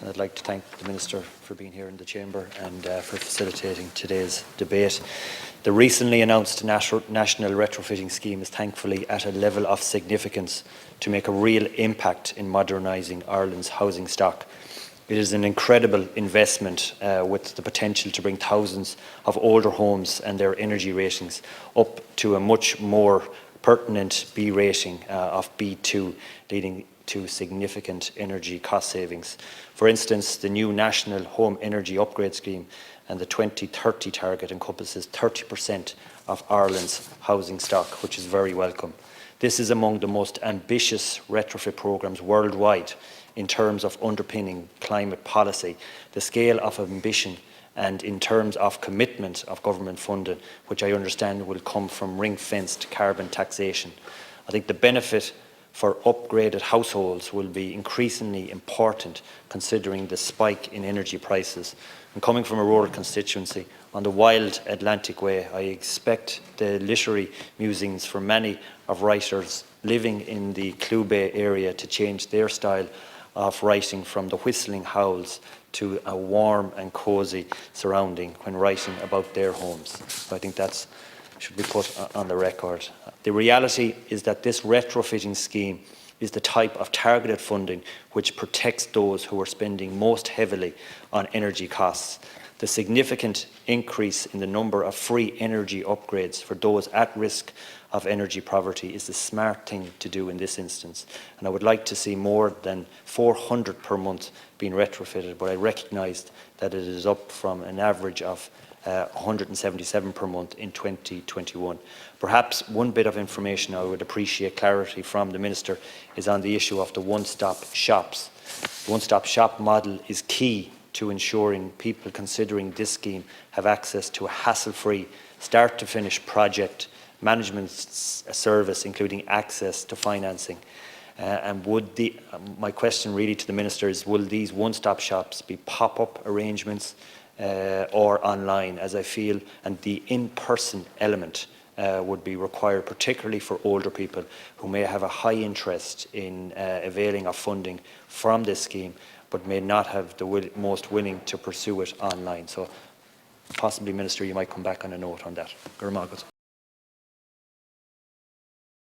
And I'd like to thank the Minister for being here in the Chamber and for facilitating today's debate. The recently announced national retrofitting scheme is thankfully at a level of significance to make a real impact in modernising Ireland's housing stock. It is an incredible investment with the potential to bring thousands of older homes and their energy ratings up to a much more pertinent B rating of B2, leading to significant energy cost savings. For instance, the new National Home Energy Upgrade Scheme and the 2030 target encompasses 30% of Ireland's housing stock, which is very welcome. This is among the most ambitious retrofit programmes worldwide in terms of underpinning climate policy, the scale of ambition, and in terms of commitment of government funding, which I understand will come from ring-fenced carbon taxation. I think the benefit for upgraded households will be increasingly important considering the spike in energy prices. And coming from a rural constituency on the wild Atlantic Way, I expect the literary musings for many of writers living in the Clubay area to change their style of writing from the whistling howls to a warm and cosy surrounding when writing about their homes. So I think that should be put on the record. The reality is that this retrofitting scheme is the type of targeted funding which protects those who are spending most heavily on energy costs. The significant increase in the number of free energy upgrades for those at risk of energy poverty is the smart thing to do in this instance. And I would like to see more than 400 per month being retrofitted, but I recognise that it is up from an average of 177 per month in 2021. Perhaps one bit of information I would appreciate clarity from the Minister is on the issue of the one-stop shops. The one-stop shop model is key to ensuring people considering this scheme have access to a hassle-free, start-to-finish project management service, including access to financing. And my question really to the Minister is, will these one-stop shops be pop-up arrangements or online, as I feel, and the in-person element would be required, particularly for older people who may have a high interest in availing of funding from this scheme, but may not have the most willing to pursue it online. So possibly, Minister, you might come back on a note on that.